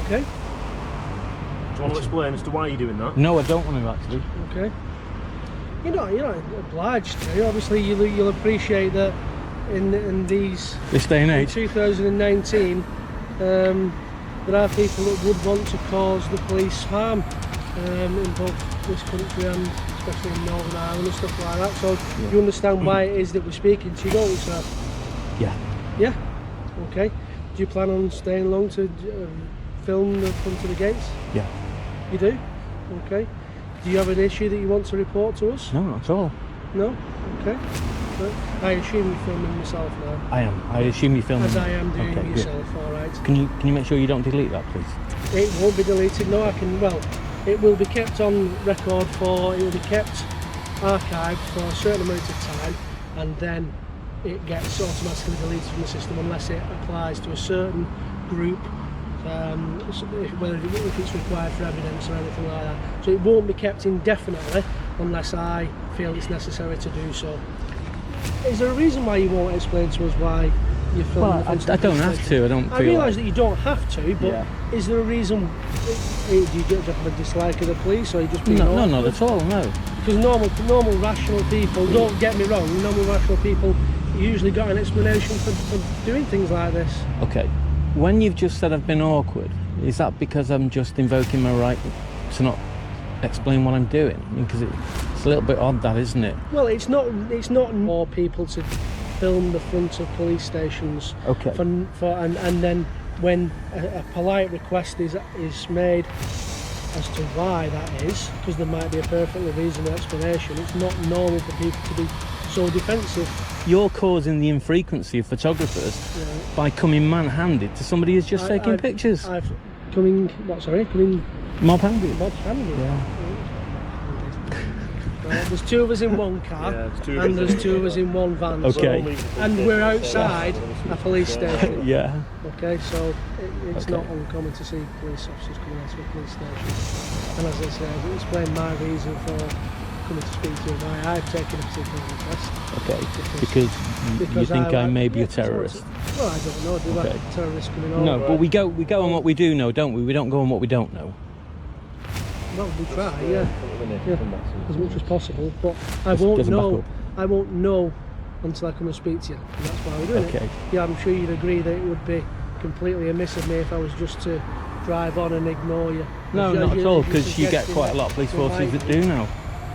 Okay. Do you want to explain as to why you're doing that? No, I don't want to actually. Okay. You're not obliged to. Obviously, you'll appreciate that in this day and in age. 2019, there are people that would want to cause the police harm in both this country and especially in Northern Ireland and stuff like that. So you understand why it is that we're speaking to you, don't you, sir? Yeah. Yeah. Okay. Do you plan on staying long to film the front of the gates? Yeah. You do? Okay. Do you have an issue that you want to report to us? No, not at all. No? Okay. But I assume you're filming yourself now. I am. I assume you're filming. As I am doing okay, yourself, alright. Can you make sure you don't delete that, please? It won't be deleted, no, it will be kept on record it will be kept archived for a certain amount of time, and then it gets automatically deleted from the system unless it applies to a certain group, if it's required for evidence or anything like that. So it won't be kept indefinitely unless I feel it's necessary to do so. Is there a reason why you won't explain to us why you're filming? Well, I don't have to. I realise that you don't have to, but is there a reason? Do you have a dislike of the police, or you just being no, not at all. No. Because normal rational people, don't get me wrong, normal rational people usually got an explanation for doing things like this. Okay. When you've just said I've been awkward, is that because I'm just invoking my right to not explain what I'm doing? I mean, because it's a little bit odd, that, isn't it? Well, it's not more people to film the front of police stations. Okay. And then when a polite request is made as to why that is, because there might be a perfectly reasonable explanation, it's not normal for people to be so defensive. You're causing the infrequency of photographers by coming man-handed to somebody who's just taking pictures. Coming Mob-handed. Mob-handed. Yeah. There's two of us in one car, and there's two of us in one van. Okay. So, and we're outside a police station. Yeah. Okay, so it's not uncommon to see police officers coming out of a police station. And as I said, I've explained my reason for coming to speak to you, why I've taken a particular interest. Okay. Because you think I may be a terrorist. Well, I don't know. Do like terrorists coming over? No, but we go on what we do know, don't we? We don't go on what we don't know. Well, we try, as much as possible, but I won't know until I come and speak to you, and that's why we're doing it. Yeah, I'm sure you'd agree that it would be completely amiss of me if I was just to drive on and ignore you. No, not at all, because you get quite a lot of police forces that do now.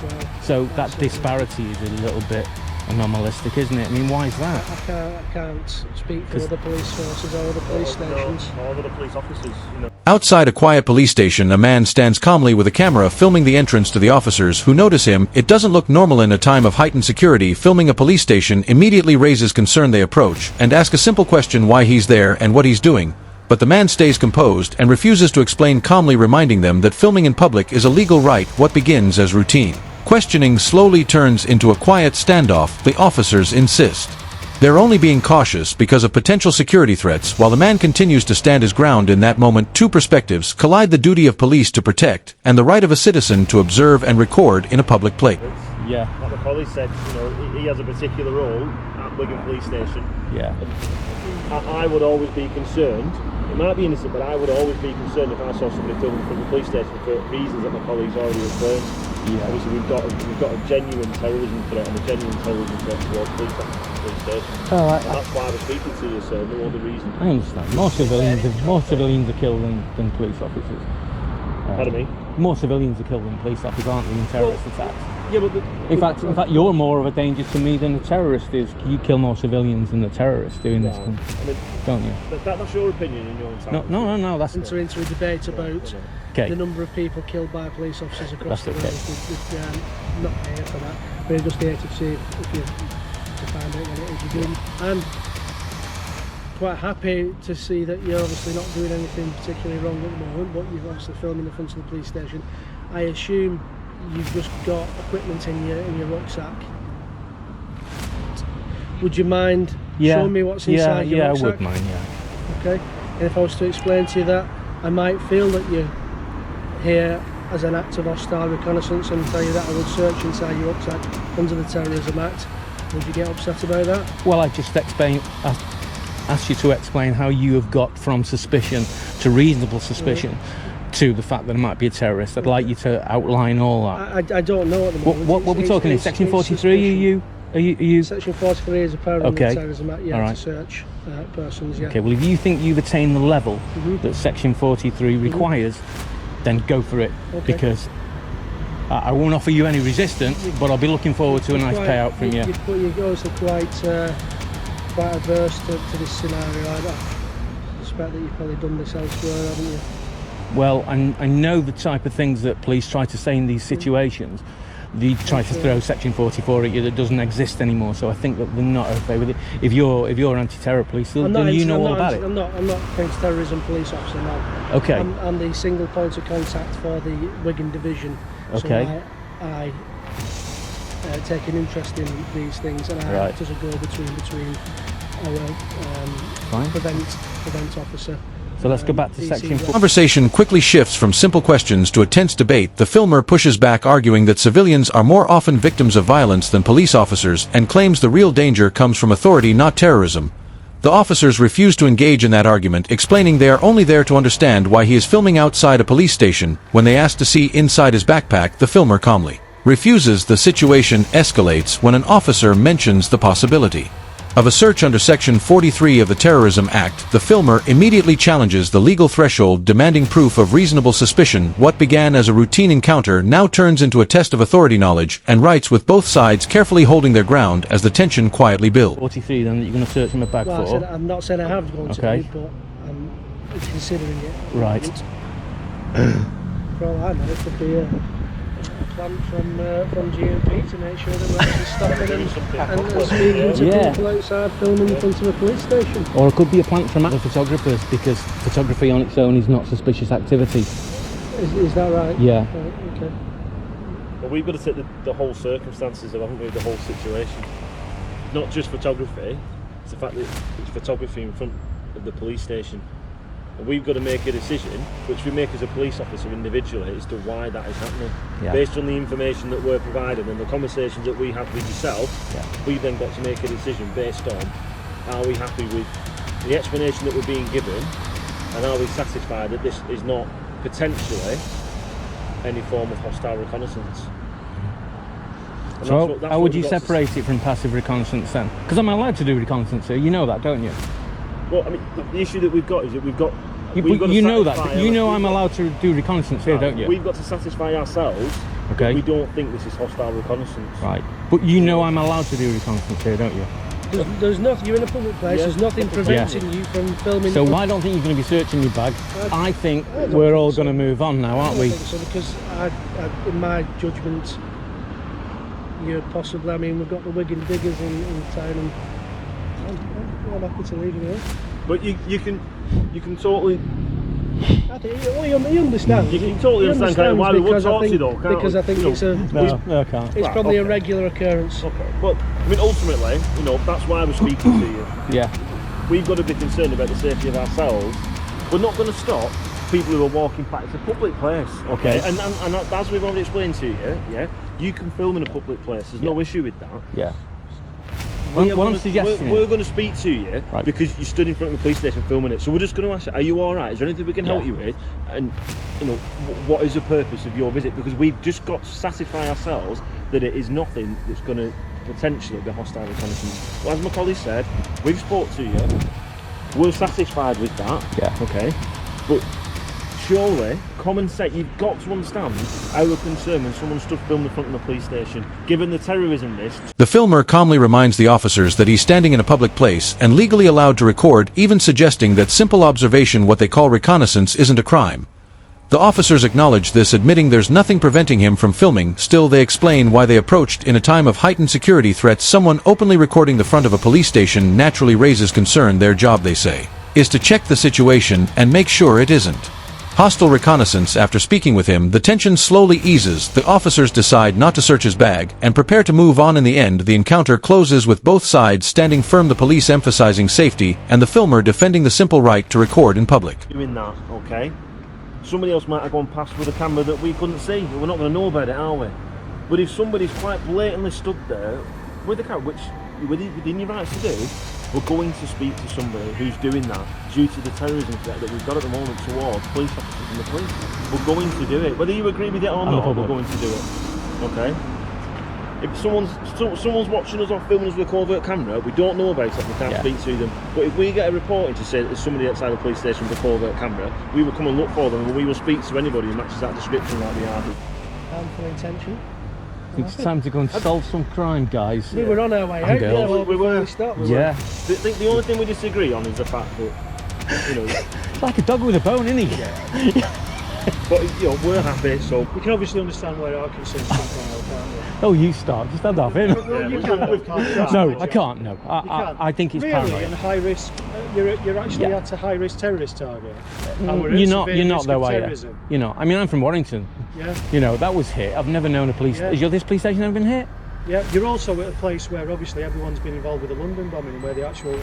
Well, so that disparity is a little bit anomalistic, isn't it? I mean, why is that? I can't speak for other police forces or other police stations. Or other police officers, Outside a quiet police station, a man stands calmly with a camera filming the entrance to the officers who notice him. It doesn't look normal in a time of heightened security. Filming a police station immediately raises concern. They approach and ask a simple question: why he's there and what he's doing. But the man stays composed and refuses to explain, calmly reminding them that filming in public is a legal right. What begins as routine questioning slowly turns into a quiet standoff. The officers insist they're only being cautious because of potential security threats, while the man continues to stand his ground. In that moment, two perspectives collide: the duty of police to protect and the right of a citizen to observe and record in a public place. Yeah. Like the colleague said, he has a particular role at Wigan Police Station. Yeah. I would always be concerned. It might be innocent, but I would always be concerned if I saw somebody filming from the police station for reasons that my colleagues already explained. Yeah. Obviously, we've got a genuine terrorism threat and a genuine terrorism threat towards police stations. Oh, and that's why I was speaking to you, so no other reason. I understand. More civilians are killed than police officers. Pardon me? More civilians are killed than police officers, aren't they, in terrorist attacks? Yeah, but in fact, you're more of a danger to me than a terrorist is. You kill more civilians than the terrorists do in this country, don't you? That's your opinion and your entire. No. That's into a debate about the number of people killed by police officers across the world. Not here for that. We're just here to see if you to find out what it is you're doing. And quite happy to see that you're obviously not doing anything particularly wrong at the moment, but you're obviously filming the front of the police station. I assume you've just got equipment in your rucksack. Would you mind showing me what's inside your rucksack? Yeah, I would mind, Okay. And if I was to explain to you that I might feel that you're here as an act of hostile reconnaissance and tell you that I would search inside your rucksack under the Terrorism Act, would you get upset about that? Well, I just explain. asked you to explain how you have got from suspicion to reasonable suspicion to the fact that it might be a terrorist. I'd like you to outline all that. I don't know at the moment. What are we talking in? Section 43? Are you? Section 43 is apparently in the Terrorism Act, to search persons, Okay, well, if you think you've attained the level that Section 43 requires, then go for it, because I won't offer you any resistance, but I'll be looking forward to a nice payout from you. You're also quite averse to this scenario. I suspect that you've probably done this elsewhere, haven't you? Well, I know the type of things that police try to say in these situations. They try to throw Section 44 at you that doesn't exist anymore, so I think that they're not okay with it. If you're anti-terror police, then you know all about it. I'm not against terrorism police officer now. Okay. I'm the single point of contact for the Wigan division. Okay. So I take an interest in these things, and I act as a go-between between our prevent officer. So let's go back to Section 4. The conversation quickly shifts from simple questions to a tense debate. The filmer pushes back, arguing that civilians are more often victims of violence than police officers, and claims the real danger comes from authority, not terrorism. The officers refuse to engage in that argument, explaining they are only there to understand why he is filming outside a police station. When they ask to see inside his backpack, the filmer calmly refuses. The situation escalates when an officer mentions the possibility of a search under Section 43 of the Terrorism Act. The filmer immediately challenges the legal threshold, demanding proof of reasonable suspicion. What began as a routine encounter now turns into a test of authority knowledge, and writes with both sides carefully holding their ground as the tension quietly builds. 43 then, that you're going to search in my bag for? I'm not saying I have gone to, but I'm considering it. Right. For all I know, it could be a plan from GMP to make sure that we're actually stopping and speaking to people outside filming in front of a police station. Or it could be a plant from the photographers, because photography on its own is not suspicious activity. Is that right? Yeah. Right, okay. Well, we've got to take the whole circumstances of, haven't we, the whole situation. Not just photography, it's the fact that it's photography in front of the police station. And we've got to make a decision, which we make as a police officer individually, as to why that is happening. Based on the information that we're provided and the conversations that we have with yourself, we've then got to make a decision based on, are we happy with the explanation that we're being given, and are we satisfied that this is not potentially any form of hostile reconnaissance? And so how would you separate it from passive reconnaissance then? Because I'm allowed to do reconnaissance here, you know that, don't you? Well, I mean, the issue that we've got is that we've got you know that, but you know I'm allowed to do reconnaissance here, don't you? We've got to satisfy ourselves that we don't think this is hostile reconnaissance. Right, but you know I'm allowed to do reconnaissance here, don't you? There's nothing, you're in a public place, there's nothing preventing you from filming. So I don't think you're going to be searching your bag. I think we're all going to move on now, aren't we? I don't think so, because in my judgment, you're possibly, I mean, we've got the Wigan diggers in town, and I'm happy to leave you here. But you can totally. I think he understands. You can totally understand kind of why we would talk to you though, can't because we? I think No, I can't. It's probably a regular occurrence. Okay. Well, I mean, ultimately, that's why we're speaking to you. Yeah. We've got to be concerned about the safety of ourselves. We're not going to stop people who are walking back. It's a public place. Okay. And as we've already explained to you, you can film in a public place. There's no issue with that. Yeah. We're going to speak to you because you stood in front of the police station filming it. So we're just going to ask you, are you all right? Is there anything we can help you with? And what is the purpose of your visit? Because we've just got to satisfy ourselves that it is nothing that's going to potentially be hostile reconnaissance. Well, as my colleague said, we've spoke to you. We're satisfied with that. Yeah. Okay. But surely, common sense, you've got to understand our concern when someone stood filming in front of the police station, given the terrorism risk. The filmer calmly reminds the officers that he's standing in a public place and legally allowed to record, even suggesting that simple observation, what they call reconnaissance, isn't a crime. The officers acknowledge this, admitting there's nothing preventing him from filming. Still, they explain why they approached. In a time of heightened security threats, someone openly recording the front of a police station naturally raises concern. Their job, they say, is to check the situation and make sure it isn't hostile reconnaissance. After speaking with him, the tension slowly eases. The officers decide not to search his bag and prepare to move on. In the end, the encounter closes with both sides standing firm, the police emphasizing safety and the filmer defending the simple right to record in public. Doing that, okay? Somebody else might have gone past with a camera that we couldn't see. We're not going to know about it, are we? But if somebody's quite blatantly stood there with a camera, which within your rights to do, We're going to speak to somebody who's doing that due to the terrorism threat that we've got at the moment towards police officers and the police. We're going to do it. Whether you agree with it or not, we're going to do it. Okay? If someone's watching us or filming us with a covert camera, we don't know about it, we can't speak to them. But if we get a report to say that there's somebody outside the police station with a covert camera, we will come and look for them and we will speak to anybody who matches that description like we are. Harmful intention. It's time to go and solve some crime, guys. We were on our way out. girls. Yeah, We were. Yeah. The only thing we disagree on is the fact that, you know, It's like a dog with a bone, isn't he? Yeah. But, you know, we're happy, so we can obviously understand where our concerns come from, can't we? Oh, you start. Just stand off him. Well, you can't. No, I can't. No, I think it's really paranoid. and high risk. You're actually at a high risk terrorist target. You're not though, are you? You know, I mean, I'm from Warrington. Yeah. You know, that was hit. I've never known a police. Yeah. Is this police station ever been hit? Yeah. You're also at a place where obviously everyone's been involved with the London bombing, where the actual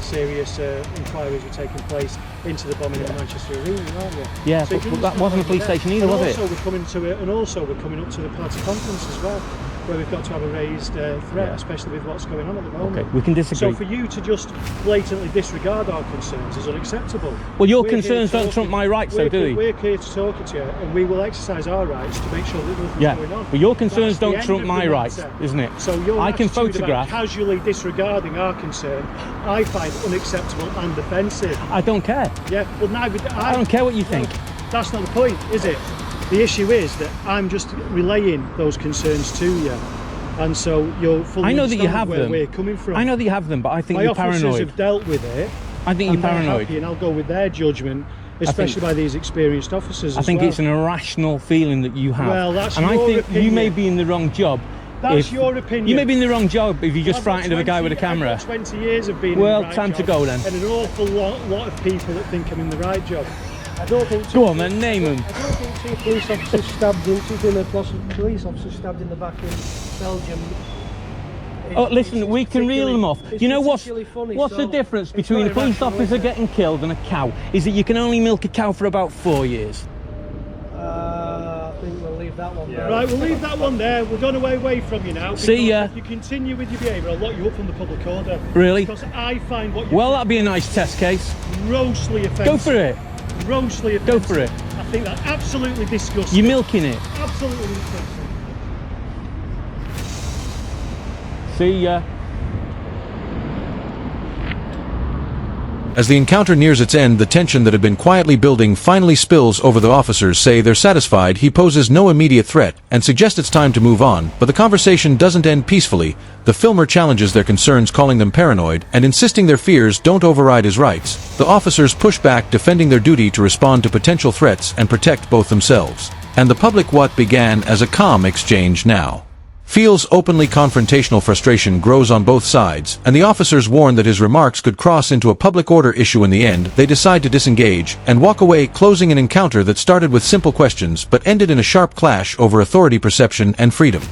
serious inquiries were taking place into the bombing of the Manchester Arena, aren't you? Yeah, So but that wasn't a police station either, was it? We're coming to it, and also we're coming up to the party conference as well, where we've got to have a raised threat, especially with what's going on at the moment. Okay, we can disagree. So for you to just blatantly disregard our concerns is unacceptable. Well, your concerns don't trump my rights, though, do they? We're here to talk to you, and we will exercise our rights to make sure that nothing's going on. But your concerns That's the don't end trump of my the rights, matter. isn't it? So your I can attitude photograph. about casually disregarding our concern, I find unacceptable and offensive. I don't care. Yeah, well, neither do I don't care what you think. That's not the point, is it? The issue is that I'm just relaying those concerns to you, and so you're fully I know that you have where them. we're coming from. I know that you have them, but I think My you're officers paranoid. have dealt with it. I think you're and they're paranoid. happy, and I'll go with their judgment, especially by these experienced officers. I think it's an irrational feeling that you have. Well, that's and I your think you may opinion. be in the wrong job. That's your opinion. You may be in the wrong job if you're just I've got frightened of a guy with a 20 camera. I've got 20 years of being Well, in the right time to job, go then. and an awful lot of people that think I'm in the right job. I don't think. Go on then, name them. I don't think two police officers stabbed in, police officers stabbed in the back in Belgium. Oh, listen, we can reel them off. It's You know what's particularly funny, the so difference it's between not a police irrational, officer is it? getting killed and a cow? Is that you can only milk a cow for about 4 years. I think we'll leave that one there. Yeah. Right, we'll leave that one there. We're going away from you now. See ya. If you continue with your behaviour, I'll lock you up from the public order. Really? Because I find what you Well, that'd be a nice test case. grossly offensive. Go for it. Grossly offensive. Go for it. I think that's absolutely disgusting. You're milking it. Absolutely disgusting. See ya. As the encounter nears its end, the tension that had been quietly building finally spills over. The officers say they're satisfied he poses no immediate threat and suggest it's time to move on, but the conversation doesn't end peacefully. The filmer challenges their concerns, calling them paranoid, and insisting their fears don't override his rights. The officers push back, defending their duty to respond to potential threats and protect both themselves. And the public what began as a calm exchange now feels openly confrontational. Frustration grows on both sides, and the officers warn that his remarks could cross into a public order issue. In the end, they decide to disengage and walk away, closing an encounter that started with simple questions but ended in a sharp clash over authority, perception, and freedom.